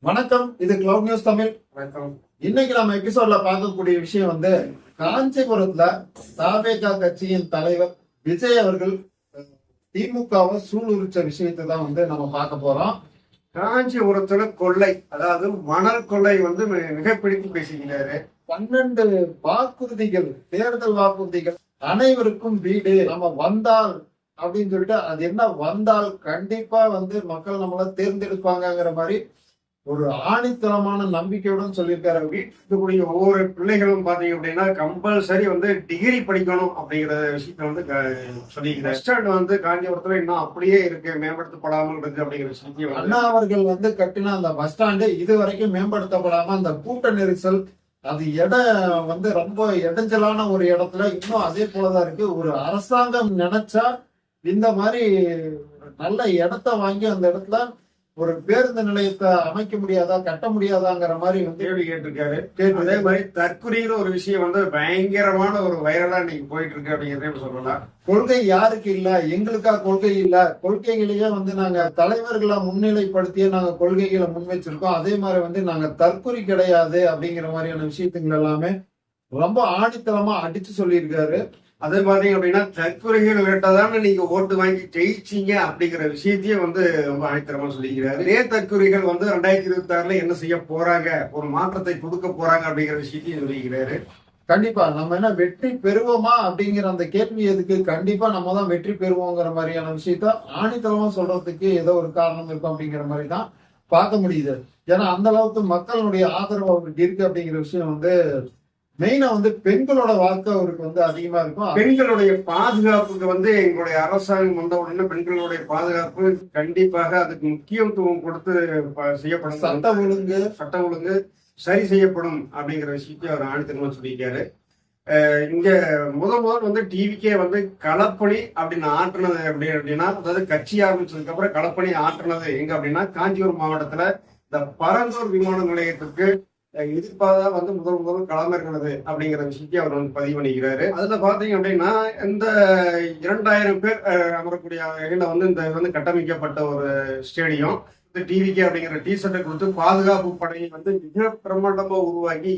வணக்கம். இது cloud news Tamil. வணக்கம். இன்னைக்கு நம்ம எபிசோட்ல பார்க்கக்கூடிய விஷயம் காஞ்சிபுரத்துல தாவேகா கட்சியின் தலைவர் விஜய் அவர்கள் திமுகவை சூளுரிச்ச விஷயத்தை தான் நம்ம பார்க்க போறோம். காஞ்சிபுரத்துல கொள்ளை, அதாவது மணல் கொள்ளை மிக பிடித்து பேசுகிறாரு. 12 வாக்குறுதிகள், தேர்தல் வாக்குறுதிகள், அனைவருக்கும் வீடு, நம்ம வந்தால் அப்படின்னு சொல்லிட்டு, அது என்ன வந்தால் கண்டிப்பா மக்கள் நம்மள தேர்ந்தெடுப்பாங்கிற மாதிரி ஒரு ஆணித்தனமான நம்பிக்கையுடன் சொல்லியிருக்காரு. வீட்டுக்குரிய ஒவ்வொரு பிள்ளைகளும் பாத்தீங்க அப்படின்னா கம்பல்சரி டிகிரி படிக்கணும் அப்படிங்கிற விஷயத்த சொல்லிக்கிறேன். ஸ்டாண்ட் காஞ்சிபுரத்துல இன்னும் அப்படியே இருக்கு, மேம்படுத்தப்படாமல் இருக்கு அப்படிங்கிற விஷயம். அண்ணா அவர்கள் கட்டின அந்த பஸ் ஸ்டாண்டு இது வரைக்கும் மேம்படுத்தப்படாம அந்த கூட்ட நெரிசல், அது இடம் ரொம்ப இடைஞ்சலான ஒரு இடத்துல இன்னும் அதே போலதான் இருக்கு. ஒரு அரசாங்கம் நினைச்சா இந்த மாதிரி நல்ல இடத்த வாங்கி அந்த இடத்துல ஒரு பேருந்து நிலையத்தை அமைக்க முடியாதா, கட்ட முடியாதாங்கிற மாதிரி கேள்வி கேட்டிருக்காரு. அதே மாதிரி தற்குறிங்கிற ஒரு விஷயம் பயங்கரமான ஒரு வைரலா இன்னைக்கு போயிட்டு இருக்கு அப்படிங்கிறத சொல்லலாம். கொள்கை யாருக்கு இல்ல, எங்களுக்கா கொள்கை இல்ல, கொள்கைகளையே நாங்க தலைவர்களை முன்னிலைப்படுத்தியே நாங்க கொள்கைகளை முன் வச்சிருக்கோம். அதே மாதிரி நாங்க தற்குறி கிடையாது அப்படிங்கிற மாதிரியான விஷயத்துங்கள் எல்லாமே ரொம்ப ஆணித்தனமா அடிச்சு சொல்லியிருக்காரு. அதே பாத்தீங்க அப்படின்னா தற்கொலைகள் வேட்டதான நீங்க ஓட்டு வாங்கி ஜெயிச்சீங்க அப்படிங்கிற விஷயத்தையே ரொம்ப ஆணித்தரமா சொல்லிக்கிறாரு. இதே தற்கொலைகள் 2026 என்ன செய்ய போறாங்க, ஒரு மாற்றத்தை கொடுக்க போறாங்க அப்படிங்கிற விஷயத்தையும் சொல்லிக்கிறாரு. கண்டிப்பா நம்ம என்ன வெற்றி பெறுவோமா அப்படிங்கிற அந்த கேள்வி எதுக்கு, கண்டிப்பா நம்ம தான் வெற்றி பெறுவோங்கிற மாதிரியான விஷயத்த ஆணித்தரமா சொல்றதுக்கு ஏதோ ஒரு காரணம் இருக்கும் அப்படிங்கிற மாதிரி தான் பார்க்க முடியுது. ஏன்னா அந்த அளவுக்கு மக்களுடைய ஆதரவு அவருக்கு இருக்கு அப்படிங்கிற விஷயம் மெயினா பெண்களோட வாழ்க்கை அவருக்கு அதிகமா இருக்கும். பெண்களுடைய பாதுகாப்புக்கு எங்களுடைய அரசாங்கம் வந்த உடனே பெண்களுடைய பாதுகாப்பு கண்டிப்பாக அதுக்கு முக்கியத்துவம் கொடுத்து செய்யப்படும். சட்ட ஒழுங்கு சரி செய்யப்படும் அப்படிங்கிற விஷயத்தை அவர் ஆணித்தரமா சொல்லியிருக்காரு. இங்க முதல் டிவிக்கே களப்பணி அப்படின்னு ஆற்றுனது அப்படின்னா, அதாவது கட்சி ஆரம்பிச்சதுக்கு அப்புறம் களப்பணி ஆற்றுனது எங்க அப்படின்னா காஞ்சிபுரம் மாவட்டத்துல இந்த பரந்தூர் விமான நிலையத்துக்கு எதிர்ப்பாக முதல் களமிறங்கினது அப்படிங்கிற விஷயத்தை அவர் பதிவு பண்ணிக்கிறாரு. அதுல பாத்தீங்க அப்படின்னா இந்த 2000 பேர் அமரக்கூடிய வகையில இந்த கட்டமைக்கப்பட்ட ஒரு ஸ்டேடியம், இந்த டிவிகே அப்படிங்கிற டி-ஷர்ட்டை கொடுத்து பாதுகாப்பு படையை மிக பிரம்மாண்டமா உருவாக்கி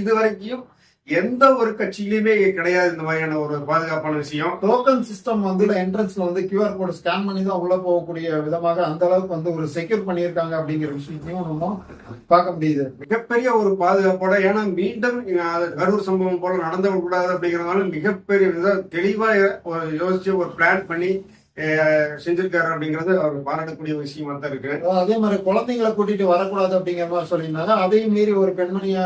இதுவரைக்கும் எந்த ஒரு கட்சியிலுமே கிடையாது இந்த மாதிரியான ஒரு பாதுகாப்பான விஷயம். டோக்கன் சிஸ்டம் என்ட்ரன்ஸ்ல கியூஆர் கோட் ஸ்கேன் பண்ணி தான் உள்ள போகக்கூடிய விதமாக அந்த அளவுக்கு ஒரு செக்யூர் பண்ணியிருக்காங்க அப்படிங்கிற விஷயத்தையும் நம்ம பார்க்க முடியுது. மிகப்பெரிய ஒரு பாதுகாப்போட, ஏன்னா மீண்டும் கரூர் சம்பவம் போல நடந்து கூடாது அப்படிங்கிறதுனால மிகப்பெரிய தெளிவா யோசிச்சு ஒரு பிளான் பண்ணி செஞ்சிருக்காரு அப்படிங்கறது அவர் பாராட்டக்கூடிய விஷயமா தான் இருக்கு. அதே மாதிரி குழந்தைங்களை கூட்டிட்டு வரக்கூடாது அப்படிங்கிற மாதிரி சொல்லியிருந்தாங்க. அதையும் மீறி ஒரு பெண்மணிய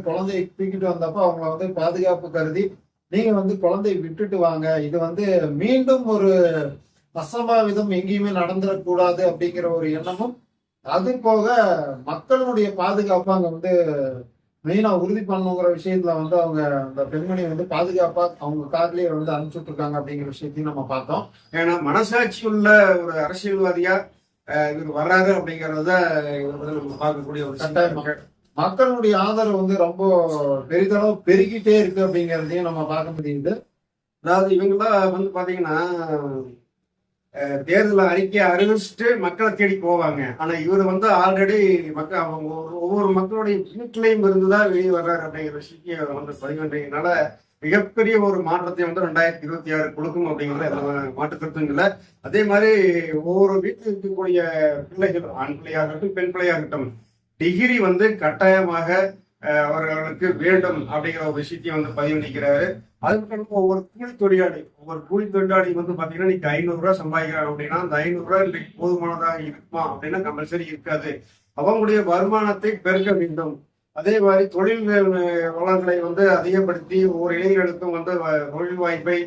குழந்தையை தூக்கிட்டு வந்தப்ப அவங்கள பாதுகாப்பு கருதி நீங்க குழந்தையை விட்டுட்டு வாங்க, இது மீண்டும் ஒரு அசம்பாவிதம் எங்கேயுமே நடந்துடக்கூடாது அப்படிங்கிற ஒரு எண்ணமும், அது போக மக்களுடைய பாதுகாப்பு அங்க மெயினா உறுதி பண்ணுங்கிற விஷயத்துல அவங்க அந்த பெண்மணி பாதுகாப்பா அவங்க கார்லயே அனுப்பிச்சுட்டு இருக்காங்க அப்படிங்கிற விஷயத்தையும் நம்ம பார்த்தோம். ஏன்னா மனசாட்சி உள்ள ஒரு அரசியல்வாதியா இவர் வர்றாரு அப்படிங்கறத நம்ம பார்க்கக்கூடிய ஒரு கட்டாயம். மக்களுடைய ஆதரவு ரொம்ப பெரிதளவு பெருகிட்டே இருக்கு அப்படிங்கறதையும் நம்ம பார்க்க முடியுது. அதாவது இவங்கெல்லாம் பாத்தீங்கன்னா தேர்தல் அறிக்கையை அறிவிச்சுட்டு மக்களை தேடி போவாங்க. ஆனா இவர் ஆல்ரெடி அவங்க ஒவ்வொரு மக்களுடைய வீட்டிலையும் இருந்துதான் வெளியே வர்றாரு அப்படிங்கிற விஷயத்தை பதிவுன்றதுனால மிகப்பெரிய ஒரு மாற்றத்தை 2026 கொடுக்கும் அப்படிங்கிறத மாற்று கருத்தும் இல்லை. அதே மாதிரி ஒவ்வொரு வீட்டில் இருக்கக்கூடிய பிள்ளைகள், ஆண் பிள்ளையாகட்டும் பெண் பிள்ளையாகட்டும், டிகிரி கட்டாயமாக அவர்களுக்கு வேண்டும் அப்படிங்கிற ஒரு விஷயத்தையும் பதிவு பண்ணிக்கிறாரு. அதுக்கு ஒவ்வொரு கூலி தொழிலாளி பாத்தீங்கன்னா இன்னைக்கு 500 ரூபாய் சம்பாதிக்கிறாங்க அப்படின்னா அந்த 500 ரூபாய் இன்றைக்கு போதுமானதாக இருக்குமா அப்படின்னா கம்பல்சரி இருக்காது. அவங்களுடைய வருமானத்தை பெருக்க வேண்டும். அதே மாதிரி தொழில் வளங்களை அதிகப்படுத்தி ஒவ்வொரு இளைஞர்களுக்கும் தொழில் வாய்ப்பை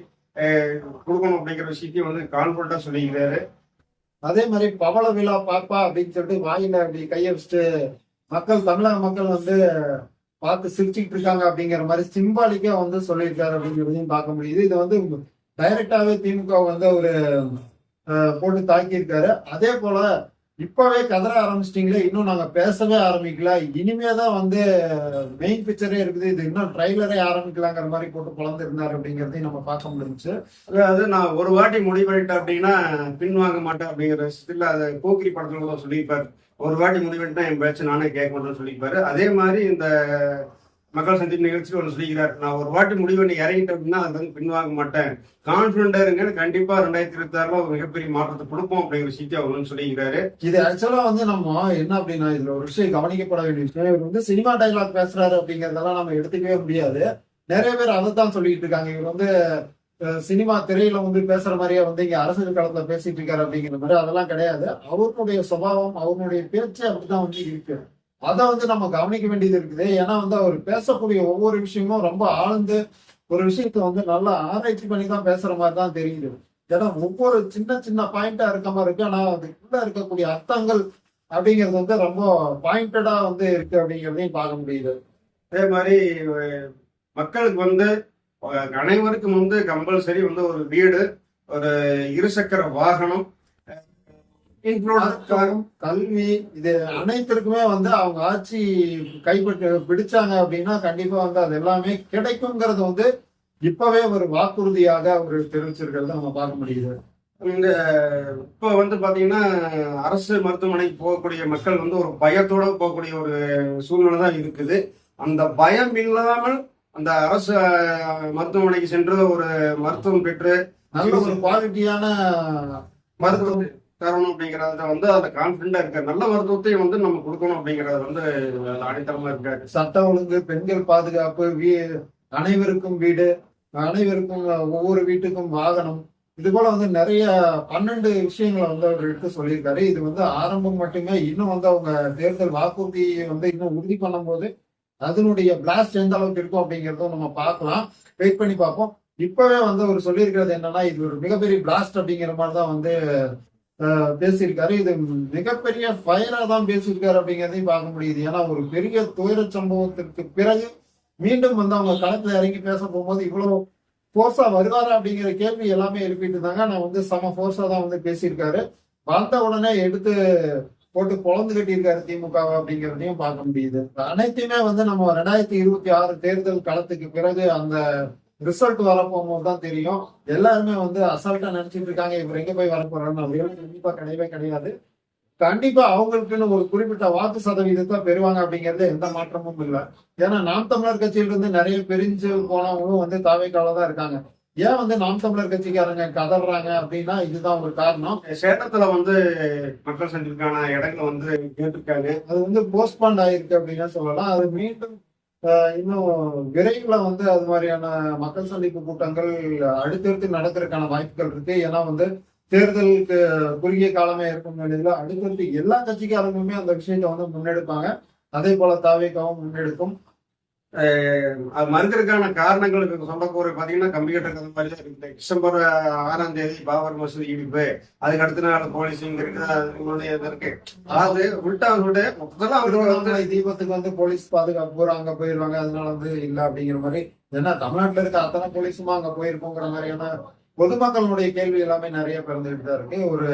கொடுக்கணும் அப்படிங்கிற விஷயத்தையும் கான்பிடண்டா சொல்லிக்கிறாரு. அதே மாதிரி பவள விழா பாப்பா அப்படின்னு சொல்லிட்டு வாயில அப்படி கைய வச்சுட்டு தமிழக மக்கள் பார்த்து சிரிச்சுக்கிட்டு இருக்காங்க அப்படிங்கிற மாதிரி சிம்பாலிக்கா சொல்லியிருக்காரு அப்படிங்கிறதையும் பார்க்க முடியுது. இது டைரக்டாவே திமுக ஒரு போட்டு தாக்கியிருக்காரு. அதே போல இப்பவே கதற ஆரம்பிச்சிட்டீங்களே, இன்னும் நாங்க பேசவே ஆரம்பிக்கல, இனிமேதான் மெயின் பிக்சரே இருக்குது, இது இன்னும் ட்ரைலரே ஆரம்பிக்கலாங்கிற மாதிரி போட்டு குழந்தை இருந்தாரு அப்படிங்கறதையும் நம்ம பார்க்க முடிஞ்சுச்சு. அதாவது நான் ஒரு வாட்டி முடிவு பண்ணிட்டேன் அப்படின்னா பின்வாங்க மாட்டேன் அப்படிங்கிற விஷயத்துல அதை போக்கிரி படத்துல சொல்லியிருப்பாரு. ஒரு வாட்டி முடிவெட்டுனா என் பேச்சு நானே கேட்க மாட்டேன்னு சொல்லிப்பாரு. அதே மாதிரி இந்த மக்கள் சந்திப்பு நிகழ்ச்சியில் ஒன்று சொல்லிக்கிறார், நான் ஒரு வாட்டி முடிவு இறங்கிட்டேன் அப்படின்னா அதுல இருந்து பின்வாங்க மாட்டேன், கான்பிடண்டா இருங்க, கண்டிப்பா 2026 ஒரு மிகப்பெரிய மாற்றத்தை கொடுப்போம் அப்படிங்கிற விஷயத்தை அவர் சொல்லிக்கிறாரு. இது ஆக்சுவலா வந்து நம்ம என்ன அப்படின்னா இதுல ஒரு விஷயம் கவனிக்கப்பட வேண்டிய விஷயம், இவர் வந்து சினிமா டைலாக் பேசுறாரு அப்படிங்கறதெல்லாம் நம்ம எடுத்துக்கவே முடியாது. நிறைய பேர் அதைத்தான் சொல்லிட்டு இருக்காங்க, இவர் வந்து சினிமா திரையில வந்து பேசுற மாதிரியே வந்து இங்க அரசியல் களத்துல பேசிட்டு இருக்காரு அப்படிங்கிற மாதிரி. அதெல்லாம் கிடையாது. அவருடைய சுபாவம், அவருடைய பேச்சு அப்படிதான் வந்து இருக்கு. அதை வந்து நம்ம கவனிக்க வேண்டியது இருக்குது. ஏன்னா வந்து அவர் பேசக்கூடிய ஒவ்வொரு விஷயமும் ரொம்ப ஆழ்ந்து ஒரு விஷயத்த வந்து நல்லா ஆராய்ச்சி பண்ணி தான் பேசுற மாதிரி தான் தெரியுது. ஏன்னா ஒவ்வொரு சின்ன சின்ன பாயிண்டா இருக்க மாதிரி இருக்கு, ஆனா அதுக்குள்ள இருக்கக்கூடிய அர்த்தங்கள் அப்படிங்கிறது வந்து ரொம்ப பாயிண்டடா வந்து இருக்கு அப்படிங்கிறதையும் பார்க்க முடியுது. அதே மாதிரி மக்களுக்கு வந்து அனைவருக்கும் வந்து கம்பல்சரி வந்து ஒரு வீடு, ஒரு இருசக்கர வாகனம், கல்வி, இது அனைத்திற்குமே வந்து அவங்க ஆட்சி கைப்பற்ற பிடிச்சாங்க அப்படின்னா கண்டிப்பா வந்து அது எல்லாமே கிடைக்குங்கிறது வந்து இப்பவே ஒரு வாக்குறுதியாக அவர் தெரிவிச்சிருக்கிறத நம்ம பார்க்க முடியுது. இந்த இப்ப வந்து பாத்தீங்கன்னா அரசு மருத்துவமனைக்கு போகக்கூடிய மக்கள் வந்து ஒரு பயத்தோட போகக்கூடிய ஒரு சூழ்நிலை தான் இருக்குது. அந்த பயம் இல்லாமல் அந்த அரசு மருத்துவமனைக்கு சென்று ஒரு மருத்துவம் பெற்று நல்ல ஒரு குவாலிட்டியான மருத்துவம் தரணும் அப்படிங்கறத வந்து அந்த கான்பிடண்டா இருக்காரு. நல்ல மருத்துவத்தையும் வந்து நம்ம கொடுக்கணும் அப்படிங்கறது வந்து அடித்தளமா இருக்காரு. சட்ட ஒழுங்கு, பெண்கள் பாதுகாப்பு, அனைவருக்கும் வீடு, அனைவருக்கும் ஒவ்வொரு வீட்டுக்கும் வாகனம், இது போல வந்து நிறைய 12 விஷயங்களை வந்து அவர் எடுத்து சொல்லியிருக்காரு. இது வந்து ஆரம்பம் மட்டுமே. இன்னும் வந்து அவங்க தேர்தல் வாக்குறுதியை வந்து இன்னும் உறுதி பண்ணும் போது அதனுடைய பிளாஸ்ட் எந்த அளவுக்கு இருக்கும் அப்படிங்கறதும் நம்ம பார்க்கலாம். வெயிட் பண்ணி பார்ப்போம். இப்பவே வந்து அவர் சொல்லியிருக்கிறது என்னன்னா, இது ஒரு மிகப்பெரிய பிளாஸ்ட் அப்படிங்கிற மாதிரிதான் வந்து பேசியிருக்காரு. இது மிகப்பெரிய ஃபயரா தான் பேசியிருக்காரு அப்படிங்கிறதையும் பார்க்க முடியுது. ஏன்னா ஒரு பெரிய துயர சம்பவத்திற்கு பிறகு மீண்டும் வந்து அவங்க களத்துல இறங்கி பேச போகும்போது இவ்வளவு போர்ஸா வருவாரா அப்படிங்கிற கேள்வி எல்லாமே எழுப்பிட்டு இருந்தாங்க. நான் வந்து செம போர்ஸா தான் வந்து பேசியிருக்காரு. வந்த உடனே எடுத்து போட்டு பொழந்து கட்டியிருக்காரு திமுக அப்படிங்கிறதையும் பார்க்க முடியுது. அனைத்தையுமே வந்து நம்ம 2026 தேர்தல் களத்துக்கு பிறகு அந்த ரிசல்ட் வரப்போகும்போது தான் தெரியும். எல்லாருமே வந்து அசால்ட்டா நினைச்சிட்டு இருக்காங்க இவர் எங்க போய் வரப்போறான்னு. அப்படின்னு கண்டிப்பா கிடையவே கிடையாது. கண்டிப்பா அவங்களுக்குன்னு ஒரு குறிப்பிட்ட வாக்கு சதவீதத்தை பெறுவாங்க அப்படிங்கிறது எந்த மாற்றமும் இல்லை. ஏன்னா நாம் தமிழர் கட்சியிலிருந்து நிறைய பிரிஞ்சு போனவங்களும் வந்து தாவேக்கால தான் இருக்காங்க. ஏன் வந்து நாம் தமிழர் கட்சிக்காரங்க கதறாங்க அப்படின்னா இதுதான் ஒரு காரணம். சேலத்துல வந்து மக்கள் சந்திப்புக்கான இடங்களை வந்து கேட்டிருக்காங்க. அது வந்து போஸ்ட்பாண்ட் ஆயிருக்கு அப்படின்னு சொல்லலாம். அது மீண்டும் இன்னும் விரைவில் வந்து அது மாதிரியான மக்கள் சந்திப்பு கூட்டங்கள் அடுத்தடுத்து நடக்கிறதுக்கான வாய்ப்புகள் இருக்கு. ஏன்னா வந்து தேர்தலுக்கு குறுகிய காலமே இருக்கும் நிலையில அடுத்தடுத்து எல்லா கட்சிக்காரங்களுமே அந்த விஷயத்தை வந்து முன்னெடுப்பாங்க. அதே போல தாவேக்காவும் முன்னெடுக்கும். அது மறுக்கிறதுக்கான காரணங்களுக்கு சொல்லக்கூட பாத்தீங்கன்னா கம்ப்யூட்டர் கதை மாதிரி தான் இருக்குது. டிசம்பர் 6ஆம் தேதி பாபர் மசூதி இடிப்பு, அதுக்கு அடுத்த நாள் போலீசிங் இருக்கு. அதாவது உள்டா தீபத்துக்கு வந்து போலீஸ் பாதுகாப்பு அங்க போயிருவாங்க, அதனால வந்து இல்ல அப்படிங்கிற மாதிரி. ஏன்னா தமிழ்நாட்டுல இருக்க அத்தனை போலீஸுமா அங்க போயிருக்கோங்கிற மாதிரியான பொதுமக்களுடைய கேள்வி எல்லாமே நிறைய பிறந்துகிட்டு தான் இருக்கு. ஒரு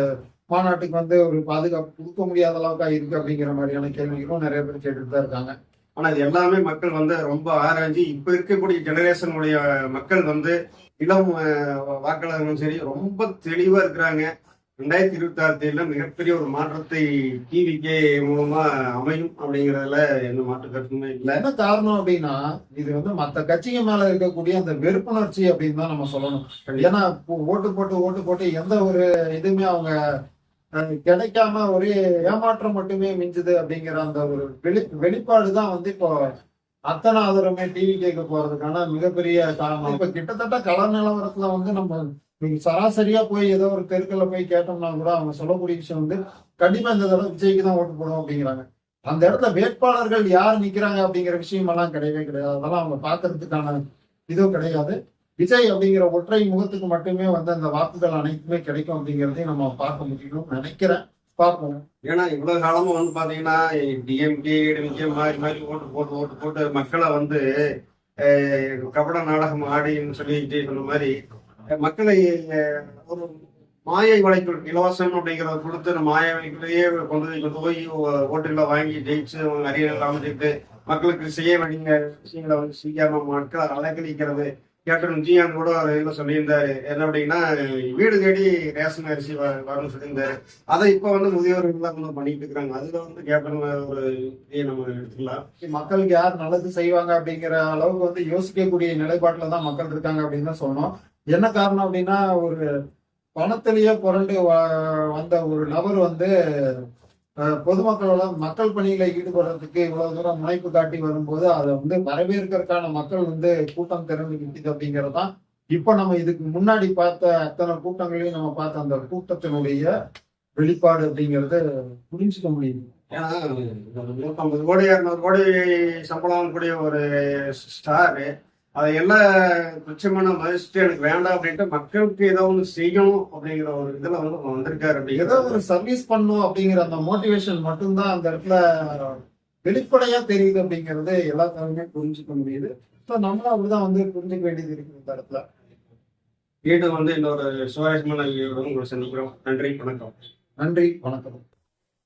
மாநாட்டுக்கு வந்து ஒரு பாதுகாப்பு கொடுக்க முடியாத அளவுக்கு இருக்கு அப்படிங்கிற மாதிரியான கேள்விகளும் நிறைய பேர் கேட்டுட்டு தான் இருக்காங்க. ஆனா இது எல்லாமே மக்கள் வந்து ரொம்ப ஆராய்ச்சி இப்ப இருக்கக்கூடிய ஜெனரேஷனுடைய மக்கள் வந்து இளம் வாக்காளர்களும் சரி ரொம்ப தெளிவா இருக்கிறாங்க. 2026 தேர்தலில் மிகப்பெரிய ஒரு மாற்றத்தை டிவிகே மூலமா அமையும் அப்படிங்கறதுல எந்த மாற்று கருத்துமே இல்லை. என்ன காரணம் அப்படின்னா இது வந்து மற்ற கட்சிங்க மேல இருக்கக்கூடிய அந்த வெறுப்புணர்ச்சி அப்படின்னு தான் நம்ம சொல்லணும். ஏன்னா ஓட்டு போட்டு எந்த ஒரு இதுவுமே அவங்க கிடைக்காம ஒரே ஏமாற்றம் மட்டுமே மிஞ்சுது அப்படிங்கிற அந்த ஒரு வெளிப்பாடுதான் வந்து இப்போ அத்தனை ஆதரவுமே டிவி கேட்க போறதுக்கான மிகப்பெரிய காரணம். இப்ப கிட்டத்தட்ட கள நிலவரத்துல வந்து நம்ம சராசரியா போய் ஏதோ ஒரு தெருக்கல்ல போய் கேட்டோம்னா கூட அவங்க சொல்லக்கூடிய விஷயம் வந்து கண்டிப்பா இந்த தடவை விஜய்க்கு தான் ஓட்டு போடும் அப்படிங்கிறாங்க. அந்த இடத்துல வேட்பாளர்கள் யார் நிக்கிறாங்க அப்படிங்கிற விஷயம் எல்லாம் கிடையவே கிடையாது. அதெல்லாம் அவங்க பாக்குறதுக்கான இதுவும் கிடையாது. விஜய் அப்படிங்கிற ஒற்றை முகத்துக்கு மட்டுமே வந்து அந்த வாக்குகள் அனைத்துமே கிடைக்கும் அப்படிங்கிறதையும் நம்ம பார்க்க முடியும் நினைக்கிறேன். பார்ப்போம். ஏன்னா இவ்வளவு காலமும் வந்து பாத்தீங்கன்னா டிஎம்கே ஏடிஎம்கே மாதிரி ஓட்டு போட்டு மக்களை வந்து கபட நாடகம் ஆடின்னு சொல்லிட்டு சொன்ன மாதிரி மக்களை ஒரு மாயை வலைக்குள் இலவசம் அப்படிங்கிறத கொடுத்து அந்த மாயை வலைக்குள்ளேயே கொண்டு போய் ஓட்டுகளை வாங்கி ஜெயிச்சு நிறைய அமைச்சிட்டு மக்களுக்கு செய்ய வேண்டிய விஷயங்களை வந்து செய்யாம மக்கள் அலக்கழிக்கிறது கேப்டன் விஜயகாந்த் கூட ஒரு இதில் சொல்லியிருந்தாரு. என்ன அப்படின்னா, வீடு தேடி ரேஷன் அரிசி வரும்னு சொல்லியிருந்தாரு. அதை இப்போ வந்து முதியோர்கள்லாம் வந்து பண்ணிட்டு இருக்கிறாங்க. அதுல வந்து கேப்டன் ஒரு இதையை நம்ம எடுத்துக்கலாம். மக்களுக்கு யார் நல்லது செய்வாங்க அப்படிங்கிற அளவுக்கு வந்து யோசிக்கக்கூடிய நிலைப்பாட்டுல தான் மக்கள் இருக்காங்க அப்படின்னு தான் சொல்லணும். என்ன காரணம் அப்படின்னா, ஒரு பணத்திலேயே புரண்டு வந்த ஒரு நபர் வந்து பொதுமக்களோட மக்கள் பணியில ஈடுபடுறதுக்கு இவ்வளவு தூரம் முனைப்பு காட்டி வரும்போது அதை வந்து வரவேற்கிறதுக்கான மக்கள் வந்து கூட்டம் திரண்டு நிற்குது அப்படிங்கிறது தான் இப்ப நம்ம இதுக்கு முன்னாடி பார்த்த அத்தனை கூட்டங்களையும் நம்ம பார்த்த அந்த கூட்டத்தினுடைய வெளிப்பாடு அப்படிங்கறத புரிஞ்சுக்க முடியுது. ஏன்னா 150 கோடி 200 கோடி சம்பளம் கூடிய ஒரு ஸ்டாரு அதை எல்லாம் துச்சமான மதிச்சுட்டு எனக்கு வேண்டாம் அப்படின்ட்டு மக்களுக்கு ஏதோ ஒன்று செய்யணும் அப்படிங்கிற ஒரு இதுல வந்து வந்திருக்காரு. ஏதோ அப்படிங்கிறது ஒரு சர்வீஸ் பண்ணும் அப்படிங்கிற அந்த மோட்டிவேஷன் மட்டும்தான் அந்த இடத்துல வெளிப்படையா தெரியுது அப்படிங்கிறது எல்லாத்தாலுமே புரிஞ்சுக்க முடியுது. ஸோ நம்மளும் அப்படிதான் வந்து புரிஞ்சுக்க வேண்டியது இருக்குது இந்த இடத்துல. வீடு வந்து இன்னொரு சுவாரஸ்யமான வீடியோட உங்களை சந்திக்கிறோம். நன்றி, வணக்கம். நன்றி, வணக்கம்.